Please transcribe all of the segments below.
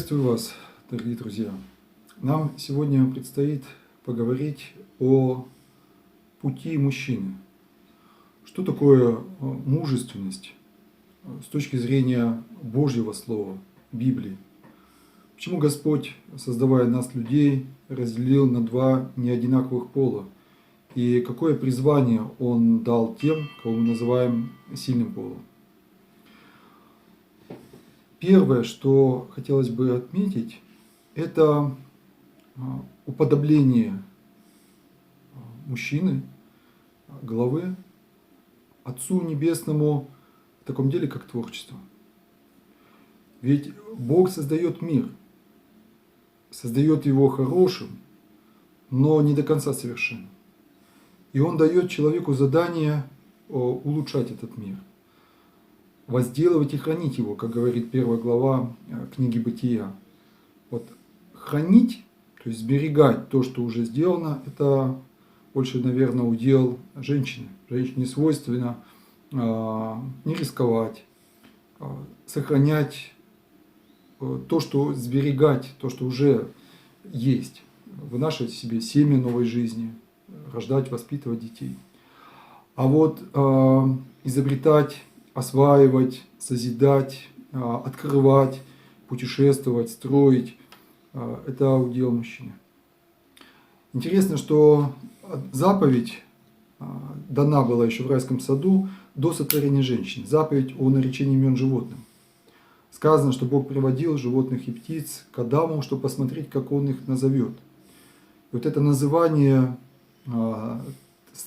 Приветствую вас, дорогие друзья. Нам сегодня предстоит поговорить о пути мужчины. Что такое мужественность с точки зрения Божьего Слова, Библии? Почему Господь, создавая нас, людей, разделил на два неодинаковых пола? И какое призвание Он дал тем, кого мы называем сильным полом? Первое, что хотелось бы отметить, это уподобление мужчины, главы, Отцу Небесному в таком деле, как творчество. Ведь Бог создает мир, создает его хорошим, но не до конца совершенным. И Он дает человеку задание улучшать этот мир, возделывать и хранить его, как говорит первая глава книги Бытия. Вот хранить, то есть сберегать то, что уже сделано, это больше, наверное, удел женщины. Женщине свойственно не рисковать, сохранять то, что сберегать, то, что уже есть, вынашивать себе семя новой жизни, рождать, воспитывать детей. А вот изобретать, осваивать, созидать, открывать, путешествовать, строить – это удел мужчины. Интересно, что заповедь дана была еще в райском саду до сотворения женщины. Заповедь о наречении имен животным. Сказано, что Бог приводил животных и птиц к Адаму, чтобы посмотреть, как Он их назовет. И вот это называние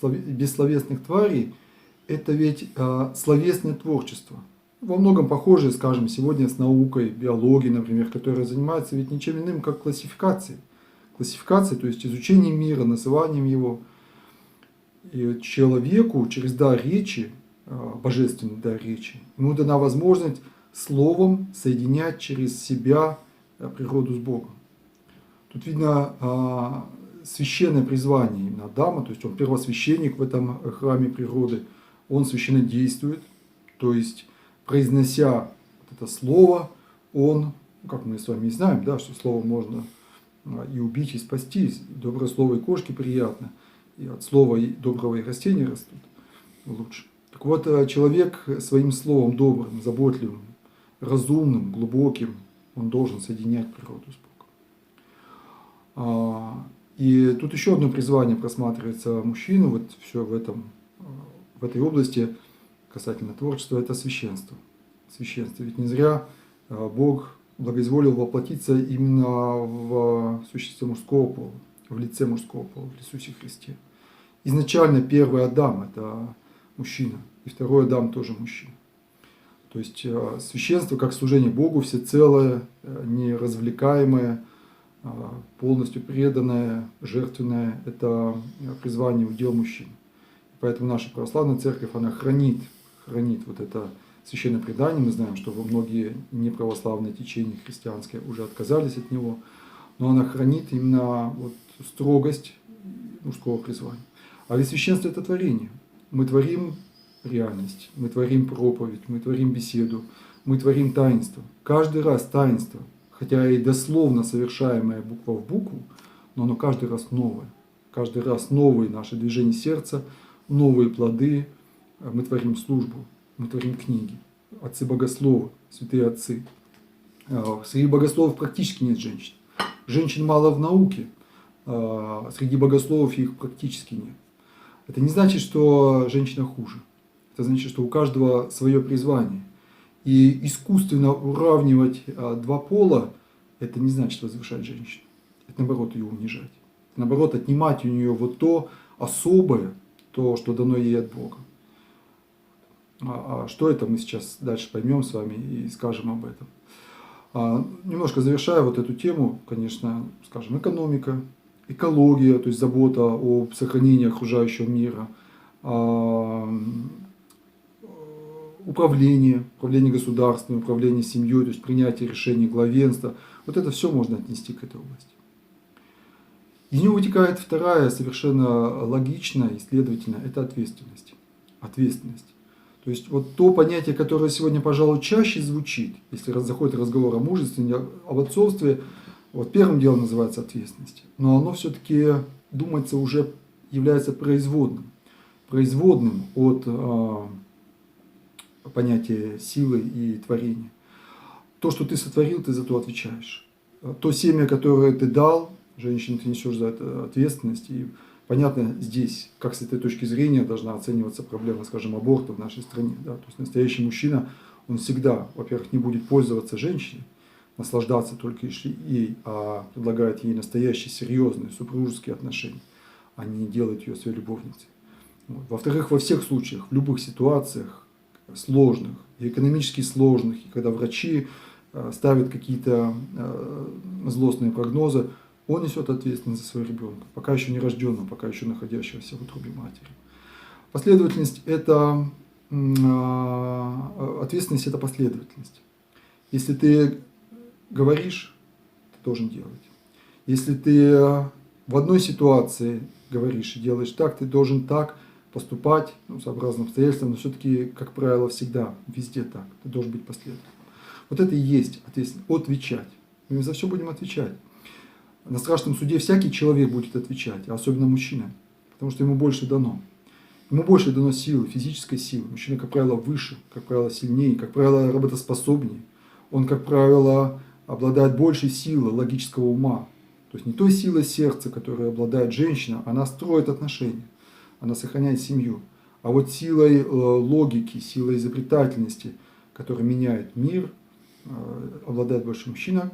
бессловесных тварей – это ведь словесное творчество. Во многом похоже, скажем, сегодня с наукой, биологией, например, которая занимается ведь ничем иным, как классификацией. Классификацией, то есть изучением мира, называнием его. И человеку через дар речи, божественный дар речи, ему дана возможность словом соединять через себя природу с Богом. Тут видно священное призвание именно Адама, то есть он первосвященник в этом храме природы. Он священно действует, то есть, произнося вот это слово, он, как мы с вами знаем, да, что слово можно и убить, и спасти. Доброе слово и кошке приятно, и от слова и доброго и растения растут лучше. Так вот, человек своим словом добрым, заботливым, разумным, глубоким, он должен соединять природу с Богом. И тут еще одно призвание просматривается мужчину, вот все в этой области касательно творчества, это священство. Священство. Ведь не зря Бог благоизволил воплотиться именно в существе мужского пола, в лице мужского пола, в Иисусе Христе. Изначально первый Адам – это мужчина, и второй Адам тоже мужчина. То есть священство как служение Богу всецелое, неразвлекаемое, полностью преданное, жертвенное – это призвание удел мужчин. Поэтому наша православная церковь, она хранит вот это священное предание. Мы знаем, что многие неправославные течения христианские уже отказались от него, но она хранит именно вот строгость мужского призвания. А ведь священство – это творение. Мы творим реальность, мы творим проповедь, мы творим беседу, мы творим таинство. Каждый раз таинство, хотя и дословно совершаемое буква в букву, но оно каждый раз новое. Каждый раз новые наши движения сердца, новые плоды. Мы творим службу, мы творим книги. Отцы богословы, святые отцы. Среди богословов практически нет женщин. Женщин мало в науке, среди богословов их практически нет. Это не значит, что женщина хуже. Это значит, что у каждого свое призвание. И искусственно уравнивать два пола, это не значит возвышать женщину. Это наоборот ее унижать. Это наоборот отнимать у нее вот то особое, то, что дано ей от Бога. А что это, мы сейчас дальше поймем с вами и скажем об этом. Немножко завершая вот эту тему, конечно, скажем, экономика, экология, то есть забота о сохранении окружающего мира, управление государством, управление семьей, то есть принятие решений, главенства. Вот это все можно отнести к этой области. Из него вытекает вторая, совершенно логичная и следовательно, это ответственность. Ответственность. То есть вот то понятие, которое сегодня, пожалуй, чаще звучит, если заходит разговор о мужестве, об отцовстве, вот первым делом называется ответственность. Но оно все-таки, думается, уже является производным. Производным от понятия силы и творения. То, что ты сотворил, ты за то отвечаешь. То семя, которое ты дал, женщине, ты несешь за это ответственность. И понятно здесь, как с этой точки зрения должна оцениваться проблема, скажем, аборта в нашей стране. Да? То есть настоящий мужчина, он всегда, во-первых, не будет пользоваться женщиной, наслаждаться только ей, а предлагает ей настоящие, серьезные супружеские отношения, а не делает ее своей любовницей. Вот. Во-вторых, во всех случаях, в любых ситуациях сложных, и экономически сложных, и когда врачи ставят какие-то злостные прогнозы, он несет ответственность за своего ребенка, пока еще не рожденного, пока еще находящегося в утробе матери. Последовательность – это ответственность, это последовательность. Если ты говоришь, ты должен делать. Если ты в одной ситуации говоришь и делаешь так, ты должен так поступать, сообразно обстоятельствам, но все-таки, как правило, всегда, везде так. Ты должен быть последовательным. Вот это и есть ответственность. Отвечать. Мы за все будем отвечать. На страшном суде всякий человек будет отвечать, а особенно мужчина, потому что ему больше дано. Ему больше дано силы, физической силы. Мужчина, как правило, выше, как правило, сильнее, как правило, работоспособнее. Он, как правило, обладает большей силой логического ума. То есть не той силой сердца, которой обладает женщина, она строит отношения, она сохраняет семью. А вот силой логики, силой изобретательности, которая меняет мир, обладает больше мужчина,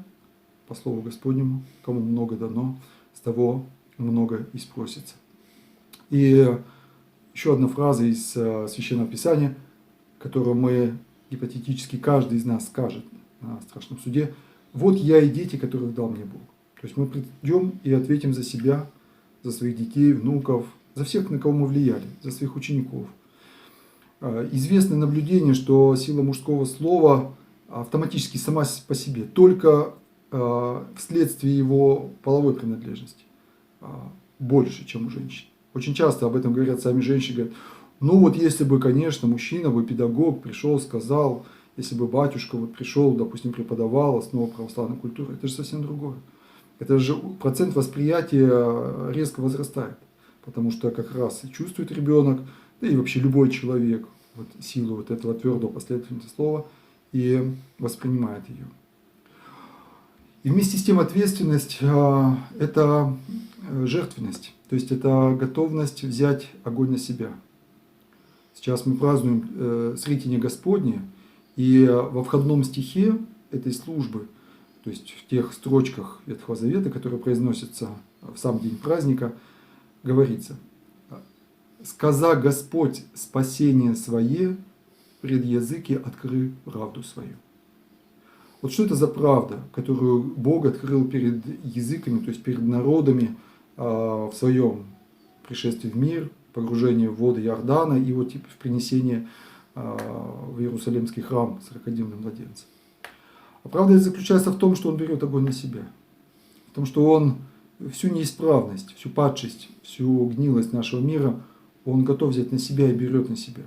по слову Господнему, кому много дано, с того много и спросится. И еще одна фраза из Священного Писания, которую мы гипотетически каждый из нас скажет на страшном суде: «Вот я и дети, которых дал мне Бог». То есть мы придем и ответим за себя, за своих детей, внуков, за всех, на кого мы влияли, за своих учеников. Известно наблюдение, что сила мужского слова автоматически сама по себе, только вследствие его половой принадлежности, больше, чем у женщин. Очень часто об этом говорят сами женщины, говорят: ну вот если бы, конечно, мужчина бы, педагог, пришел, сказал, если бы батюшка вот пришел, допустим, преподавал основу православной культуры, это же совсем другое. Это же процент восприятия резко возрастает, потому что как раз и чувствует ребенок, да и вообще любой человек, вот силу вот этого твердого последовательного слова и воспринимает ее. И вместе с тем ответственность – это жертвенность, то есть это готовность взять огонь на себя. Сейчас мы празднуем Сретение Господне, и во входном стихе этой службы, то есть в тех строчках Ветхого Завета, которые произносятся в сам день праздника, говорится: «Сказа Господь спасение свое, пред языки откры правду свою». Вот что это за правда, которую Бог открыл перед языками, то есть перед народами в своем пришествии в мир, погружении в воды Иордана и вот в принесении в Иерусалимский храм 40-дневным младенцем. А правда заключается в том, что он берет огонь на себя, в том, что он всю неисправность, всю падшесть, всю гнилость нашего мира он готов взять на себя и берет на себя.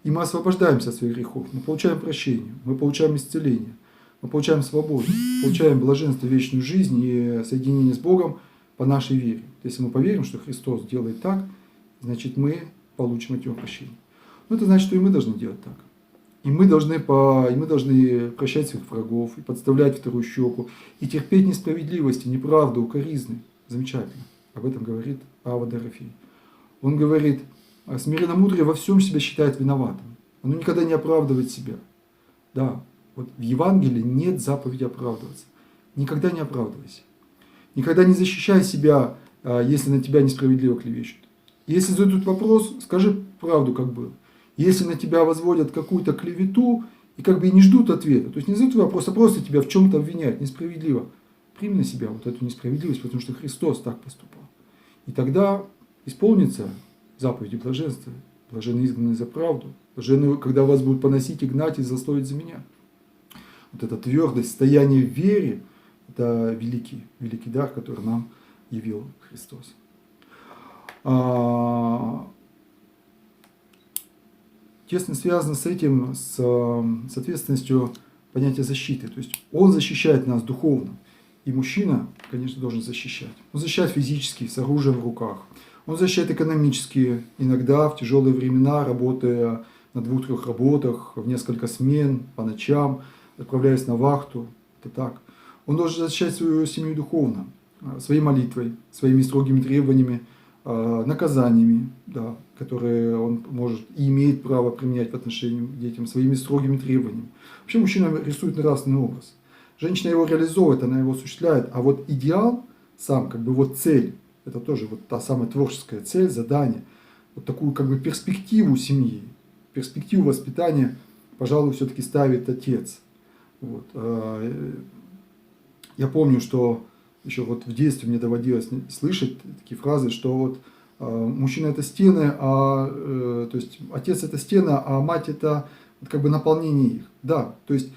И мы освобождаемся от своих грехов, мы получаем прощение, мы получаем исцеление, мы получаем свободу, получаем блаженство, вечную жизнь и соединение с Богом по нашей вере. Если мы поверим, что Христос делает так, значит мы получим от Него прощение. Но это значит, что и мы должны делать так. И мы должны прощать своих врагов, и подставлять вторую щеку, и терпеть несправедливости, неправду, укоризны. Замечательно. Об этом говорит Ава Дорофей. Он говорит: смиренномудрие во всем себя считает виноватым. Оно никогда не оправдывает себя. Да, вот в Евангелии нет заповеди оправдываться. Никогда не оправдывайся. Никогда не защищай себя, если на тебя несправедливо клевещут. Если задают вопрос, скажи правду, как было. Если на тебя возводят какую-то клевету и как бы и не ждут ответа, то есть не задают вопрос, а просто тебя в чем-то обвиняют несправедливо, прими на себя вот эту несправедливость, потому что Христос так поступал. И тогда исполнится заповеди блаженства. Блаженны изгнанные за правду. Блаженны, когда вас будут поносить и гнать и засловить за меня. Вот эта твердость, стояние в вере – это великий, великий дар, который нам явил Христос. тесно связано с этим, с ответственностью понятия защиты. То есть он защищает нас духовно. И мужчина, конечно, должен защищать. Он защищает физически, с оружием в руках. Он защищает экономически, иногда в тяжелые времена, работая на 2-3 работах, в несколько смен, по ночам, отправляясь на вахту. Это так. Он должен защищать свою семью духовно, своей молитвой, своими строгими требованиями, наказаниями, да, которые он может и имеет право применять в отношении к детям, своими строгими требованиями. Вообще мужчина рисует нравственный образ. Женщина его реализовывает, она его осуществляет, а вот идеал сам, как бы вот цель, это тоже вот та самая творческая цель, задание, вот такую как бы перспективу семьи, перспективу воспитания, пожалуй, все-таки ставит отец. Вот. Я помню, что еще вот в детстве мне доводилось слышать такие фразы, что вот мужчина это стены, то есть отец это стена, а мать это вот как бы наполнение их. Да, то есть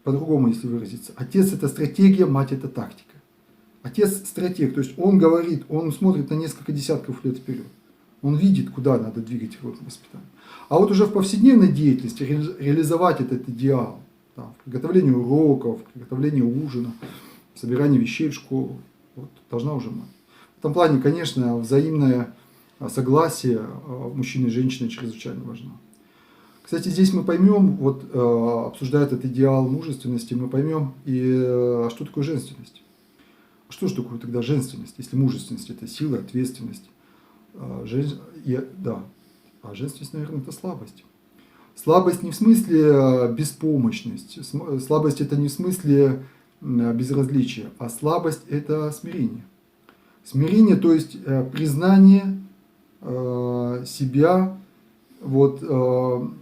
по-другому, если выразиться. Отец это стратегия, мать это тактика. Отец стратег, то есть он говорит, он смотрит на несколько десятков лет вперед. Он видит, куда надо двигать его воспитание. А вот уже в повседневной деятельности реализовать этот идеал, да, в приготовлении уроков, в приготовлении ужина, в собирании вещей в школу, вот, должна уже мать. В этом плане, конечно, взаимное согласие мужчины и женщины чрезвычайно важно. Кстати, здесь мы поймем, вот обсуждая этот идеал мужественности, мы поймем и что такое женственность. Что же такое тогда женственность, если мужественность это сила, ответственность? Да, а женственность, наверное, это слабость. Слабость не в смысле беспомощность, слабость это не в смысле безразличия, а слабость это смирение. Смирение, то есть признание себя вот, ну,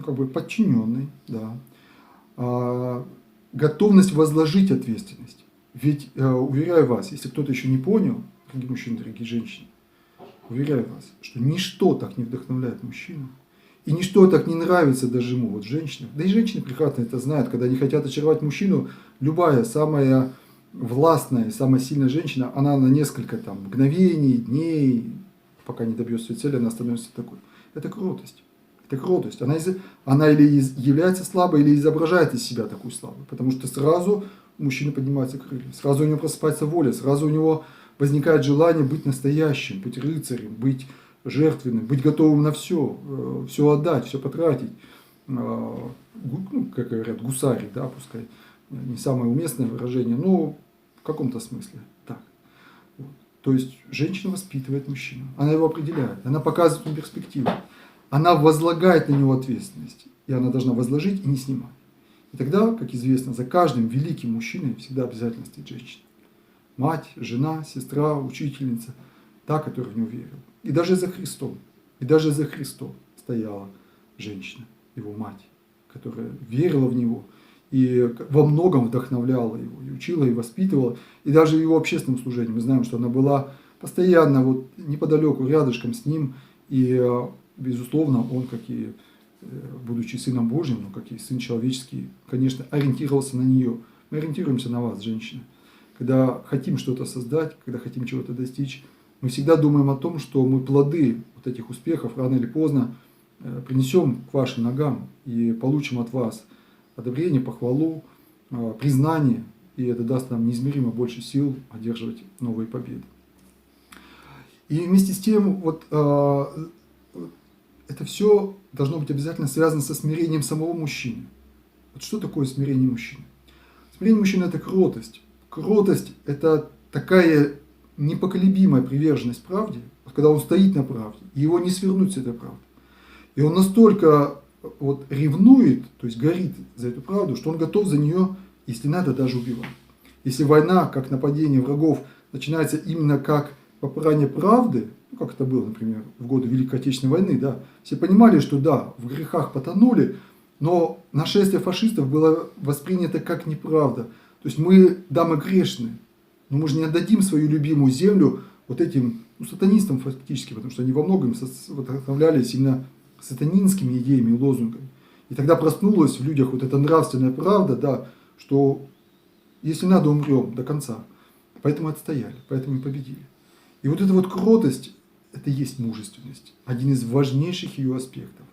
как бы подчиненной, да, готовность возложить ответственность. Ведь, уверяю вас, если кто-то еще не понял, дорогие мужчины, дорогие женщины, уверяю вас, что ничто так не вдохновляет мужчину, и ничто так не нравится даже ему, вот женщинам. Да и женщины прекрасно это знают, когда они хотят очаровать мужчину, любая самая властная, самая сильная женщина, она на несколько там мгновений, дней, пока не добьется своей цели, она становится такой. Это кротость. Это кротость. Она или является слабой, или изображает из себя такую слабую. Потому что сразу у мужчины поднимаются крылья, сразу у него просыпается воля, сразу у него возникает желание быть настоящим, быть рыцарем, быть жертвенным, быть готовым на все, все отдать, все потратить. Ну, как говорят, гусарить, да, пускай не самое уместное выражение, но в каком-то смысле так. Вот. То есть женщина воспитывает мужчину, она его определяет, она показывает ему перспективу, она возлагает на него ответственность, и она должна возложить и не снимать. И тогда, как известно, за каждым великим мужчиной всегда обязательно стоит женщина. Мать, жена, сестра, учительница, та, которая в него верила. И даже за Христом, стояла женщина, его мать, которая верила в него и во многом вдохновляла его, и учила, и воспитывала. И даже в его общественном служении мы знаем, что она была постоянно вот неподалеку, рядышком с ним. И, безусловно, он, как и будучи Сыном Божьим, но как и Сын Человеческий, конечно, ориентировался на нее. Мы ориентируемся на вас, женщины. Когда хотим что-то создать, когда хотим чего-то достичь, мы всегда думаем о том, что мы плоды вот этих успехов рано или поздно принесем к вашим ногам и получим от вас одобрение, похвалу, признание, и это даст нам неизмеримо больше сил одерживать новые победы. И вместе с тем, вот это все должно быть обязательно связано со смирением самого мужчины. Вот что такое смирение мужчины? Смирение мужчины – это кротость. Кротость – это такая непоколебимая приверженность правде, когда он стоит на правде, и его не свернуть с этой правды. И он настолько вот ревнует, то есть горит за эту правду, что он готов за нее, если надо, даже убивать. Если война, как нападение врагов, начинается именно как попрание правды, ну, как это было, например, в годы Великой Отечественной войны, да, все понимали, что да, в грехах потонули, но нашествие фашистов было воспринято как неправда. То есть мы грешны, но мы же не отдадим свою любимую землю вот этим сатанистам фактически, потому что они во многом вдохновлялись именно сатанинскими идеями и лозунгами. И тогда проснулась в людях вот эта нравственная правда, да, что если надо, умрем до конца. Поэтому отстояли, поэтому и победили. И вот эта вот кротость, это и есть мужественность, один из важнейших ее аспектов.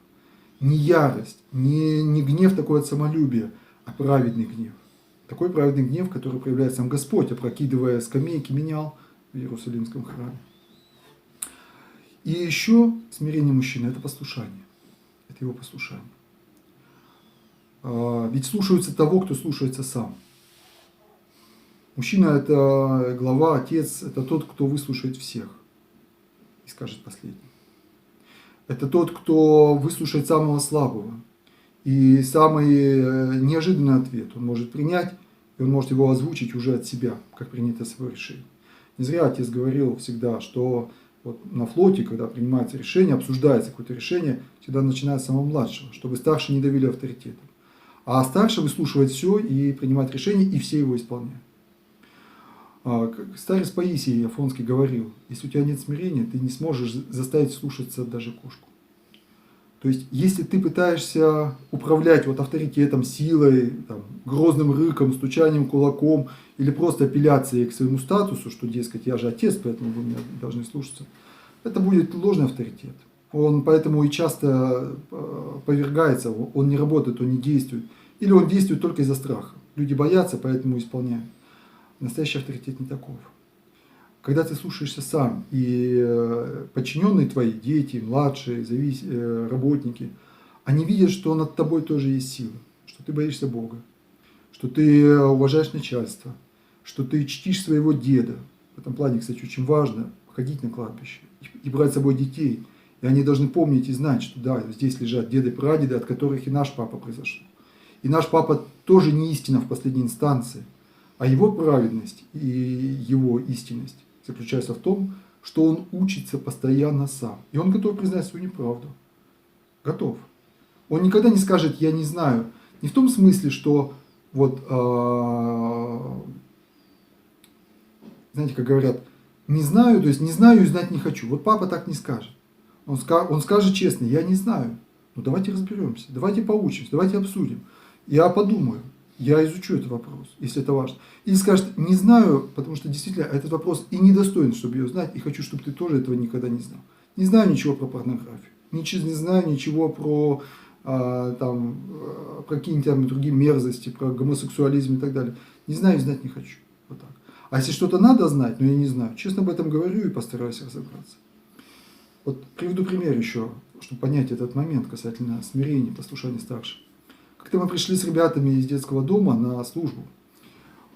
Не ярость, не гнев такой от самолюбия, а праведный гнев. Такой праведный гнев, который проявляет сам Господь, опрокидывая скамейки, менял в Иерусалимском храме. И еще смирение мужчины – это послушание. Это его послушание. Ведь слушаются того, кто слушается сам. Мужчина – это глава, отец, это тот, кто выслушает всех и скажет последний. Это тот, кто выслушает самого слабого. И самый неожиданный ответ он может принять, и он может его озвучить уже от себя, как принято свое решение. Не зря отец говорил всегда, что вот на флоте, когда принимается решение, обсуждается какое-то решение, всегда начинается с самого младшего, чтобы старшие не давили авторитетом. А старший выслушивает все и принимает решение, и все его исполняют. Старец Паисий Афонский говорил: если у тебя нет смирения, ты не сможешь заставить слушаться даже кошку. То есть, если ты пытаешься управлять вот авторитетом, силой, там, грозным рыком, стучанием кулаком или просто апелляцией к своему статусу, что, дескать, я же отец, поэтому вы меня должны слушаться, это будет ложный авторитет. Он поэтому и часто повергается, он не работает, он не действует. Или он действует только из-за страха. Люди боятся, поэтому исполняют. Настоящий авторитет не таков. Когда ты слушаешься сам, и подчиненные твои, дети, младшие, работники, они видят, что над тобой тоже есть сила, что ты боишься Бога, что ты уважаешь начальство, что ты чтишь своего деда. В этом плане, кстати, очень важно ходить на кладбище и брать с собой детей. И они должны помнить и знать, что да, здесь лежат деды и прадеды, от которых и наш папа произошел. И наш папа тоже не истина в последней инстанции, а его праведность и его истинность заключается в том, что он учится постоянно сам. И он готов признать свою неправду. Готов. Он никогда не скажет «я не знаю». Не в том смысле, что вот, знаете, как говорят, не знаю, то есть не знаю и знать не хочу. Вот папа так не скажет. Он скажет честно: я не знаю. Ну давайте разберемся, давайте поучимся, давайте обсудим. Я подумаю. Я изучу этот вопрос, если это важно. Или скажет: не знаю, потому что действительно этот вопрос и недостоин, чтобы ее знать, и хочу, чтобы ты тоже этого никогда не знал. Не знаю ничего про порнографию, не знаю ничего про какие-нибудь там другие мерзости, про гомосексуализм и так далее. Не знаю и знать не хочу. Вот так. А если что-то надо знать, но я не знаю, честно об этом говорю и постараюсь разобраться. Вот приведу пример еще, чтобы понять этот момент касательно смирения, послушания старших. Как-то мы пришли с ребятами из детского дома на службу.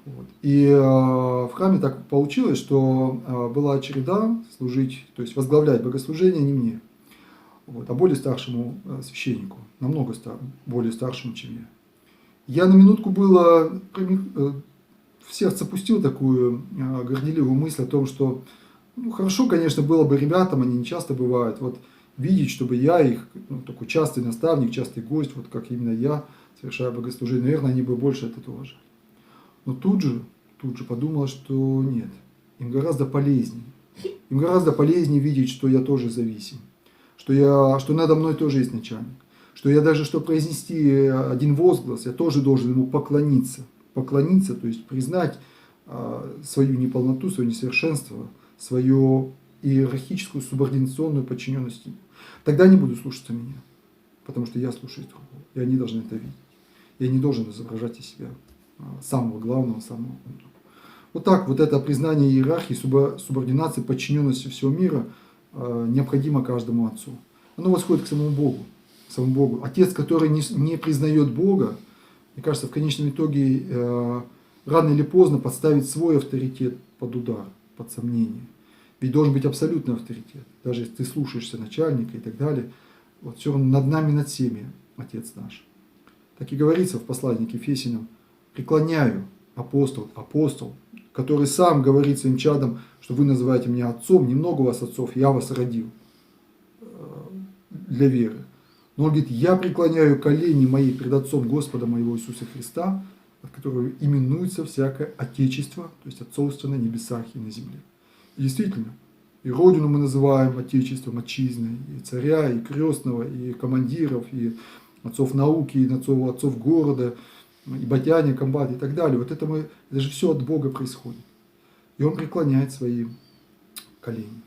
Вот. И в храме так получилось, что была череда служить, то есть возглавлять богослужение не мне, вот, а более старшему священнику, намного более старшему, чем я. Я на минутку было в сердце пустил такую горделивую мысль о том, что хорошо, конечно, было бы ребятам, они не часто бывают, вот, видеть, чтобы я их, такой частый наставник, частый гость, вот как именно я, совершая богослужение, наверное, они бы больше от этого уважали. Но тут же подумал, что нет, им гораздо полезнее. Им гораздо полезнее видеть, что я тоже зависим, что надо мной тоже есть начальник, что я даже, чтобы произнести один возглас, я тоже должен ему поклониться. Поклониться, то есть признать свою неполноту, свое несовершенство, свою иерархическую субординационную подчиненность ему. Тогда они будут слушаться меня, потому что я слушаюсь другого, и они должны это видеть. Я не должен изображать из себя самого главного, самого умного. Вот так вот это признание иерархии, субординации, подчиненности всего мира необходимо каждому отцу. Оно восходит к самому Богу. Отец, который не признает Бога, мне кажется, в конечном итоге рано или поздно подставит свой авторитет под удар, под сомнение. Ведь должен быть абсолютный авторитет. Даже если ты слушаешься начальника и так далее, вот все равно над нами, над всеми Отец наш. Так и говорится в послании к Ефесянам: преклоняю, апостол, который сам говорит своим чадам, что вы называете меня отцом, немного у вас отцов, я вас родил для веры. Но он говорит: я преклоняю колени мои пред Отцом Господа моего Иисуса Христа, от которого именуется всякое Отечество, то есть отцовство на небесах и на земле. И действительно, и Родину мы называем Отечеством, отчизной, и царя, и крестного, и командиров, и отцов науки, и отцов города, и батяне, комбат и так далее. Вот это же все от Бога происходит. И он преклоняет свои колени.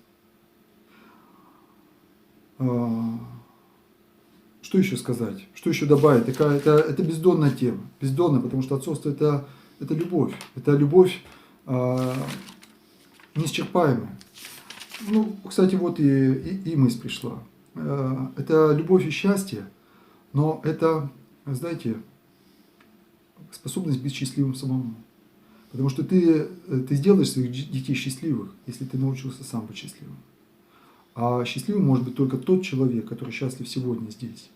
Что еще сказать? Что еще добавить? Это бездонная тема. Бездонная, потому что отцовство это любовь. Это любовь неисчерпаемая. Ну, кстати, вот и мысль пришла. Это любовь и счастье, но это, знаете, способность быть счастливым самому. Потому что ты сделаешь своих детей счастливых, если ты научился сам быть счастливым. А счастливым может быть только тот человек, который счастлив сегодня здесь.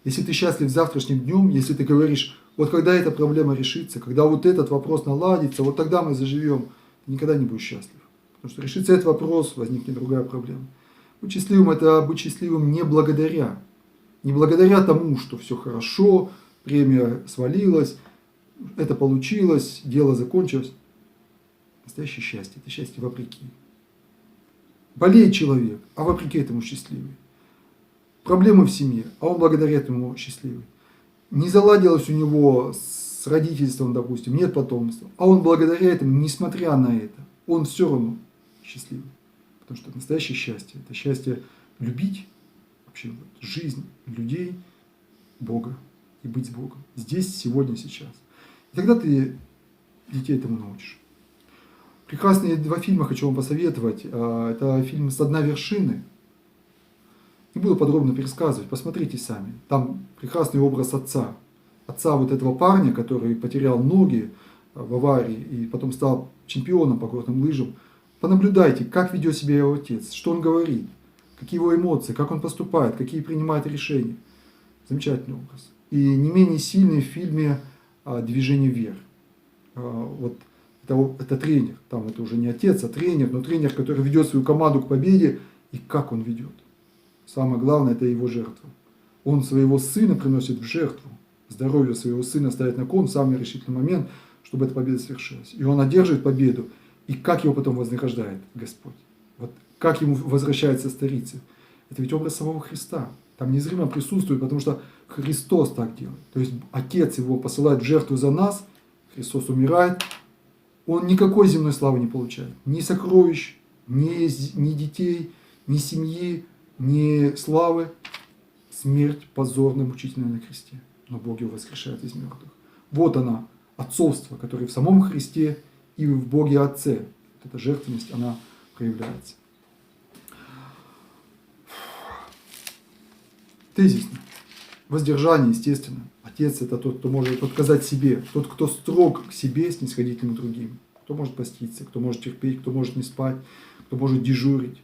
Если ты счастлив завтрашним днем, если ты говоришь, вот когда эта проблема решится, когда вот этот вопрос наладится, вот тогда мы заживем, ты никогда не будешь счастлив. Потому что решится этот вопрос, возникнет другая проблема. Быть счастливым – это быть счастливым не благодаря. Не благодаря тому, что все хорошо, премия свалилась, это получилось, дело закончилось. Настоящее счастье – это счастье вопреки. Болеет человек, а вопреки этому счастливый. Проблемы в семье, а он благодаря этому счастливый. Не заладилось у него с родительством, допустим, нет потомства, а он благодаря этому, несмотря на это, он все равно счастливый. Потому что настоящее счастье – это счастье любить вообще жизнь людей, Бога и быть с Богом. Здесь, сегодня, сейчас. И тогда ты детей этому научишь. Прекрасные два фильма хочу вам посоветовать. Это фильм «Со дна вершины». Не буду подробно пересказывать, посмотрите сами. Там прекрасный образ отца. Отца вот этого парня, который потерял ноги в аварии и потом стал чемпионом по горным лыжам. Понаблюдайте, как ведет себя его отец, что он говорит, какие его эмоции, как он поступает, какие принимает решения. Замечательный образ. И не менее сильный в фильме «Движение вверх». Вот это тренер, там это уже не отец, а тренер, но тренер, который ведет свою команду к победе, и как он ведет. Самое главное – это его жертва. Он своего сына приносит в жертву, здоровье своего сына ставит на кон в самый решительный момент, чтобы эта победа свершилась. И он одерживает победу, и как его потом вознаграждает Господь. Вот как ему возвращается старица. Это ведь образ самого Христа. Там незримо присутствует, потому что Христос так делает. То есть Отец его посылает в жертву за нас, Христос умирает, он никакой земной славы не получает. Ни сокровищ, ни детей, ни семьи, ни славы. Смерть позорная, мучительная на кресте. Но Бог его воскрешает из мертвых. Вот она, отцовство, которое в самом Христе и в Боге Отце. Вот эта жертвенность, она проявляется. Тезисно. Воздержание, естественно. Отец – это тот, кто может отказать себе, тот, кто строг к себе, снисходительным другим. Кто может поститься, кто может терпеть, кто может не спать, кто может дежурить.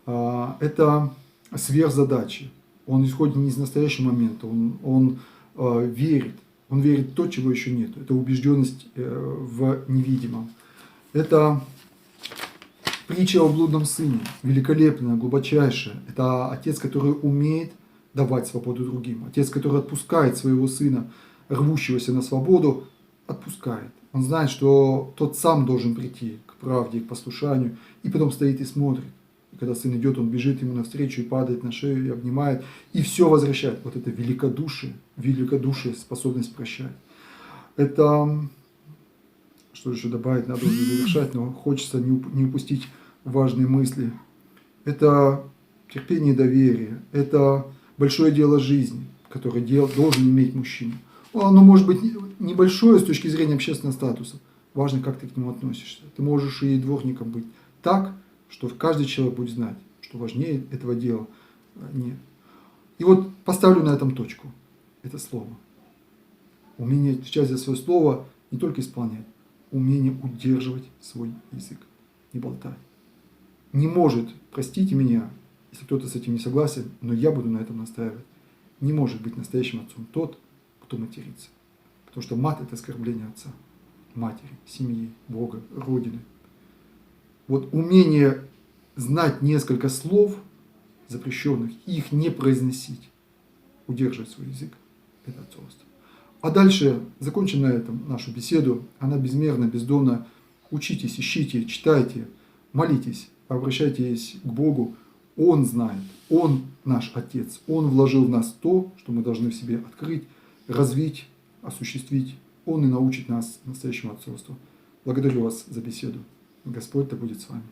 Это сверхзадачи. Он исходит не из настоящего момента, он верит. Он верит в то, чего еще нет. Это убежденность в невидимом. Это притча о блудном сыне, великолепная, глубочайшая. Это отец, который умеет давать свободу другим. Отец, который отпускает своего сына, рвущегося на свободу, отпускает. Он знает, что тот сам должен прийти к правде, к послушанию, и потом стоит и смотрит. И когда сын идет, он бежит ему навстречу и падает на шею, и обнимает, и все возвращает. Вот это великодушие, способность прощать. Это, что еще добавить, надо уже завершать, но хочется не упустить важные мысли. Это терпение и доверие, это большое дело жизни, которое должен иметь мужчина. Оно может быть небольшое с точки зрения общественного статуса. Важно, как ты к нему относишься. Ты можешь и дворником быть так, что каждый человек будет знать, что важнее этого дела нет. И вот поставлю на этом точку. Это слово. Умение отвечать за свое слово, не только исполнять, умение удерживать свой язык, не болтать. Не может, простите меня, если кто-то с этим не согласен, но я буду на этом настаивать. Не может быть настоящим отцом тот, кто матерится. Потому что мат – это оскорбление отца, матери, семьи, Бога, Родины. Вот умение знать несколько слов запрещенных, их не произносить, удерживать свой язык – это отцовство. А дальше закончим на этом нашу беседу. Она безмерно, бездонна. Учитесь, ищите, читайте, молитесь, обращайтесь к Богу. Он знает, Он наш Отец, Он вложил в нас то, что мы должны в себе открыть, развить, осуществить. Он и научит нас настоящему отцовству. Благодарю вас за беседу. Господь да будет с вами.